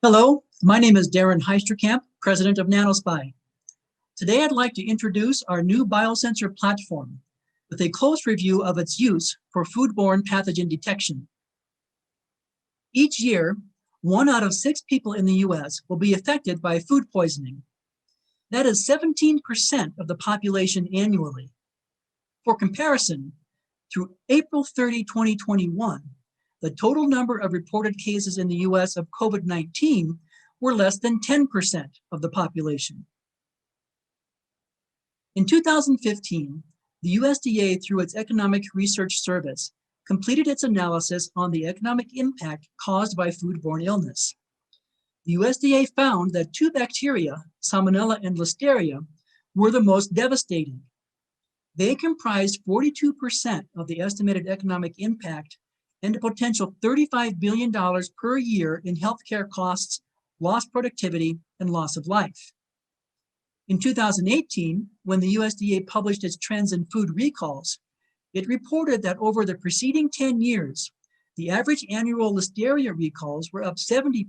Hello, my name is Darin Heisterkamp, president of NanoSpy. Today I'd like to introduce our new biosensor platform with a close review of its use for foodborne pathogen detection. Each year, 1 out of 6 people in the US will be affected by food poisoning. That is 17% of the population annually. For comparison, through April 30, 2021, the total number of reported cases in the US of COVID-19 were less than 10% of the population. In 2015, the USDA, through its Economic Research Service, completed its analysis on the economic impact caused by foodborne illness. The USDA found that 2 bacteria, Salmonella and Listeria, were the most devastating. They comprised 42% of the estimated economic impact and a potential $35 billion per year in healthcare costs, lost productivity, and loss of life. In 2018, when the USDA published its trends in food recalls, it reported that over the preceding 10 years, the average annual Listeria recalls were up 70%,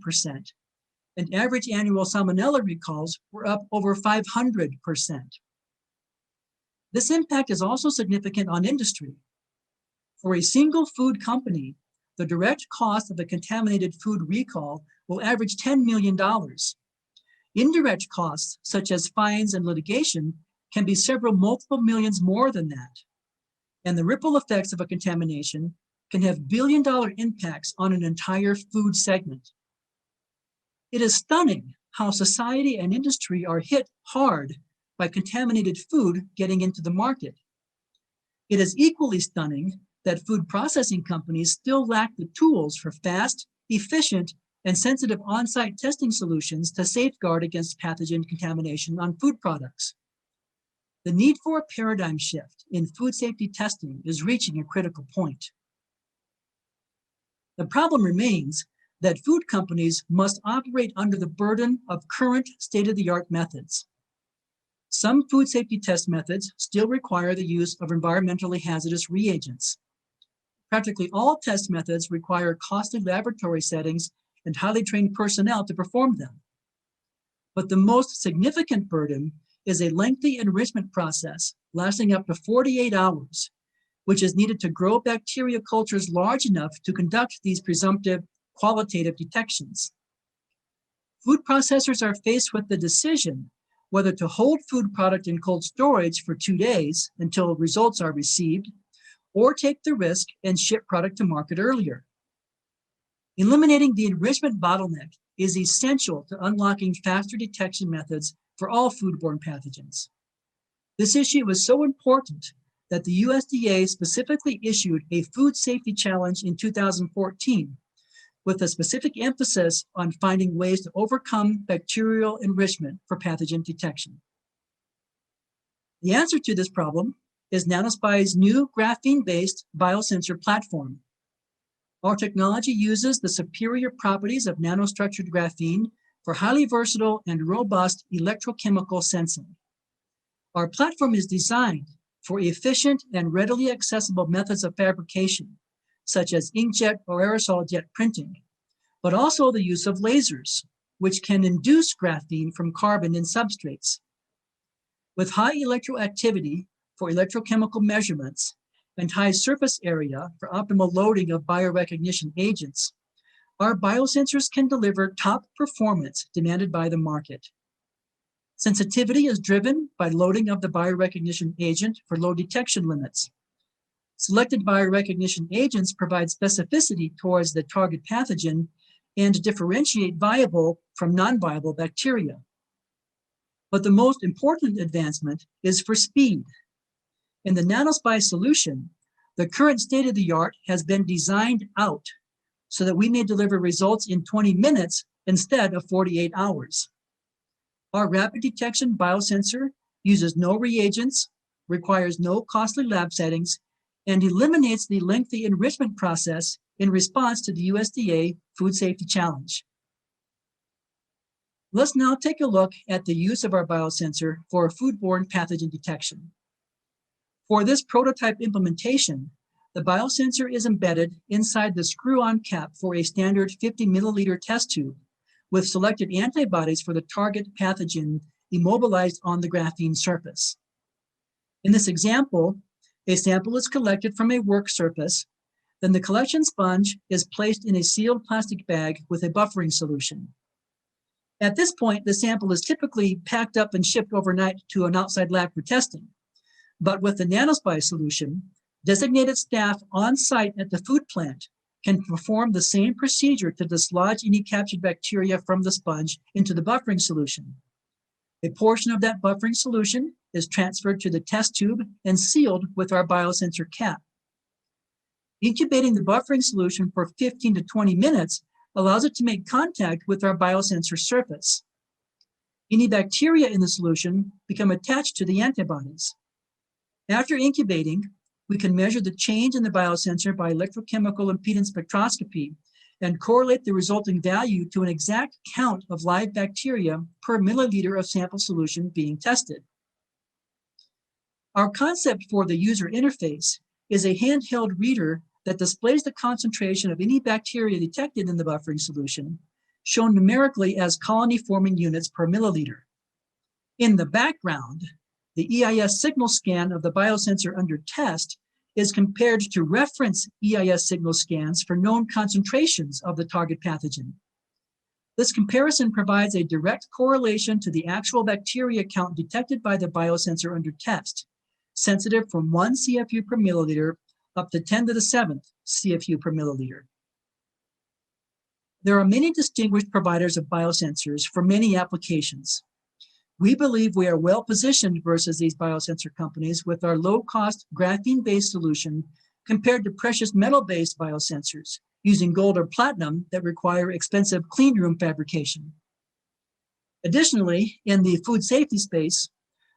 and average annual Salmonella recalls were up over 500%. This impact is also significant on industry. For a single food company, the direct cost of a contaminated food recall will average $10 million. Indirect costs, such as fines and litigation, can be several multiple millions more than that. And the ripple effects of a contamination can have billion-dollar impacts on an entire food segment. It is stunning how society and industry are hit hard by contaminated food getting into the market. It is equally stunning that food processing companies still lack the tools for fast, efficient, and sensitive on-site testing solutions to safeguard against pathogen contamination on food products. The need for a paradigm shift in food safety testing is reaching a critical point. The problem remains that food companies must operate under the burden of current state-of-the-art methods. Some food safety test methods still require the use of environmentally hazardous reagents. Practically all test methods require costly laboratory settings and highly trained personnel to perform them. But the most significant burden is a lengthy enrichment process lasting up to 48 hours, which is needed to grow bacteria cultures large enough to conduct these presumptive qualitative detections. Food processors are faced with the decision whether to hold food product in cold storage for 2 days until results are received, or take the risk and ship product to market earlier. Eliminating the enrichment bottleneck is essential to unlocking faster detection methods for all foodborne pathogens. This issue was so important that the USDA specifically issued a food safety challenge in 2014 with a specific emphasis on finding ways to overcome bacterial enrichment for pathogen detection. The answer to this problem is NanoSpy's new graphene-based biosensor platform. Our technology uses the superior properties of nanostructured graphene for highly versatile and robust electrochemical sensing. Our platform is designed for efficient and readily accessible methods of fabrication, such as inkjet or aerosol jet printing, but also the use of lasers, which can induce graphene from carbon in substrates. With high electroactivity for electrochemical measurements and high surface area for optimal loading of biorecognition agents, our biosensors can deliver top performance demanded by the market. Sensitivity is driven by loading of the biorecognition agent for low detection limits. Selected biorecognition agents provide specificity towards the target pathogen and differentiate viable from non-viable bacteria. But the most important advancement is for speed. In the NanoSpy solution, the current state-of-the-art has been designed out so that we may deliver results in 20 minutes instead of 48 hours. Our rapid detection biosensor uses no reagents, requires no costly lab settings, and eliminates the lengthy enrichment process in response to the USDA Food Safety Challenge. Let's now take a look at the use of our biosensor for foodborne pathogen detection. For this prototype implementation, the biosensor is embedded inside the screw-on cap for a standard 50 milliliter test tube with selected antibodies for the target pathogen immobilized on the graphene surface. In this example, a sample is collected from a work surface, then the collection sponge is placed in a sealed plastic bag with a buffering solution. At this point, the sample is typically packed up and shipped overnight to an outside lab for testing. But with the NanoSpy solution, designated staff on site at the food plant can perform the same procedure to dislodge any captured bacteria from the sponge into the buffering solution. A portion of that buffering solution is transferred to the test tube and sealed with our biosensor cap. Incubating the buffering solution for 15 to 20 minutes allows it to make contact with our biosensor surface. Any bacteria in the solution become attached to the antibodies. After incubating, we can measure the change in the biosensor by electrochemical impedance spectroscopy and correlate the resulting value to an exact count of live bacteria per milliliter of sample solution being tested. Our concept for the user interface is a handheld reader that displays the concentration of any bacteria detected in the buffering solution, shown numerically as colony-forming units per milliliter. In the background, the EIS signal scan of the biosensor under test is compared to reference EIS signal scans for known concentrations of the target pathogen. This comparison provides a direct correlation to the actual bacteria count detected by the biosensor under test, sensitive from 1 CFU per milliliter up to 10 to the 7th CFU per milliliter. There are many distinguished providers of biosensors for many applications. We believe we are well positioned versus these biosensor companies with our low-cost graphene-based solution compared to precious metal-based biosensors using gold or platinum that require expensive cleanroom fabrication. Additionally, in the food safety space,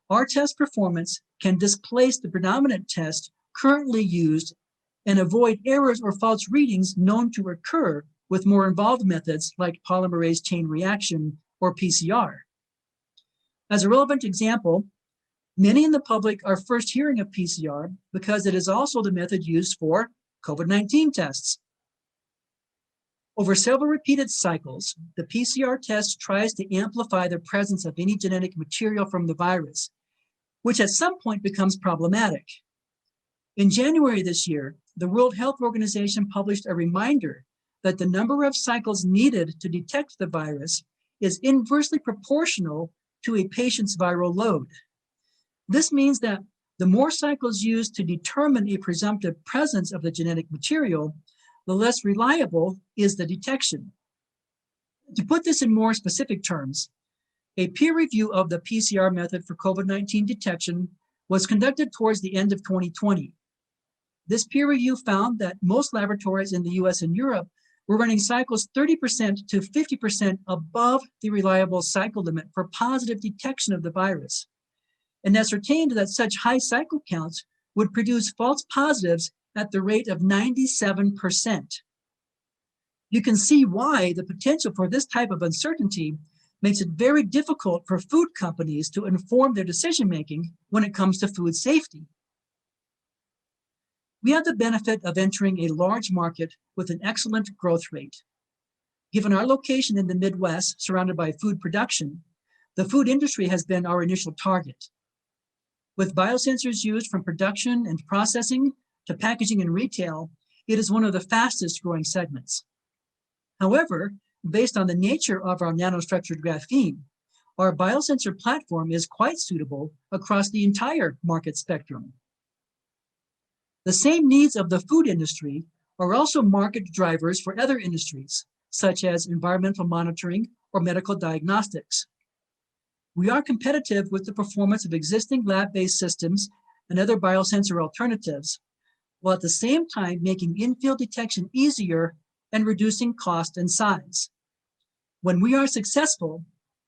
our test performance can displace the predominant test currently used and avoid errors or false readings known to occur with more involved methods like polymerase chain reaction or PCR. As a relevant example, many in the public are first hearing of PCR because it is also the method used for COVID-19 tests. Over several repeated cycles, the PCR test tries to amplify the presence of any genetic material from the virus, which at some point becomes problematic. In January this year, the World Health Organization published a reminder that the number of cycles needed to detect the virus is inversely proportional to a patient's viral load. This means that the more cycles used to determine a presumptive presence of the genetic material, the less reliable is the detection. To put this in more specific terms, a peer review of the PCR method for COVID-19 detection was conducted towards the end of 2020. This peer review found that most laboratories in the US and Europe were running cycles 30% to 50% above the reliable cycle limit for positive detection of the virus, and ascertained that such high cycle counts would produce false positives at the rate of 97%. You can see why the potential for this type of uncertainty makes it very difficult for food companies to inform their decision-making when it comes to food safety. We have the benefit of entering a large market with an excellent growth rate. Given our location in the Midwest, surrounded by food production, the food industry has been our initial target. With biosensors used from production and processing to packaging and retail, it is one of the fastest growing segments. However, based on the nature of our nanostructured graphene, our biosensor platform is quite suitable across the entire market spectrum. The same needs of the food industry are also market drivers for other industries, such as environmental monitoring or medical diagnostics. We are competitive with the performance of existing lab-based systems and other biosensor alternatives, while at the same time making in-field detection easier and reducing cost and size. When we are successful,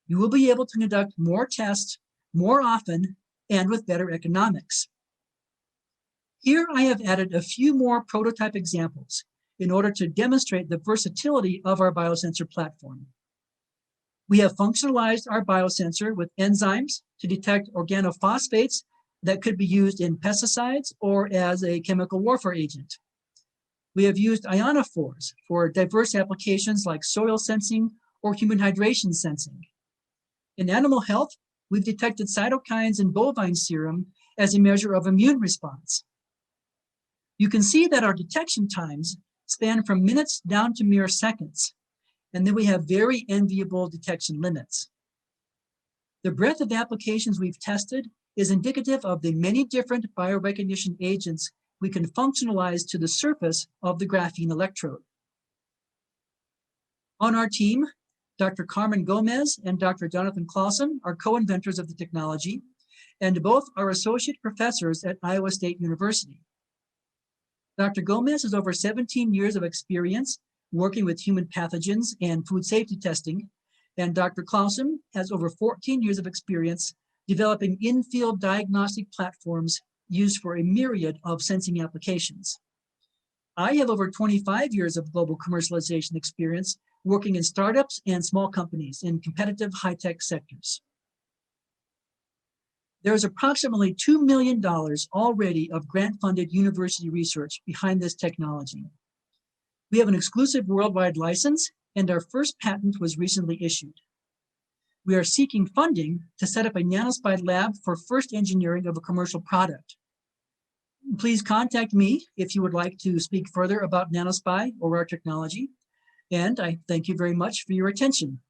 you will be able to conduct more tests more often and with better economics. Here I have added a few more prototype examples in order to demonstrate the versatility of our biosensor platform. We have functionalized our biosensor with enzymes to detect organophosphates that could be used in pesticides or as a chemical warfare agent. We have used ionophores for diverse applications like soil sensing or human hydration sensing. In animal health, we've detected cytokines in bovine serum as a measure of immune response. You can see that our detection times span from minutes down to mere seconds, and then we have very enviable detection limits. The breadth of applications we've tested is indicative of the many different biorecognition agents we can functionalize to the surface of the graphene electrode. On our team, Dr. Carmen Gomez and Dr. Jonathan Clausen are co-inventors of the technology, and both are associate professors at Iowa State University. Dr. Gomez has over 17 years of experience working with human pathogens and food safety testing, and Dr. Clausen has over 14 years of experience developing in-field diagnostic platforms used for a myriad of sensing applications. I have over 25 years of global commercialization experience working in startups and small companies in competitive high-tech sectors. There is approximately $2 million already of grant-funded university research behind this technology. We have an exclusive worldwide license, and our first patent was recently issued. We are seeking funding to set up a nanospide lab for first engineering of a commercial product. Please contact me if you would like to speak further about nanospide or our technology, and I thank you very much for your attention.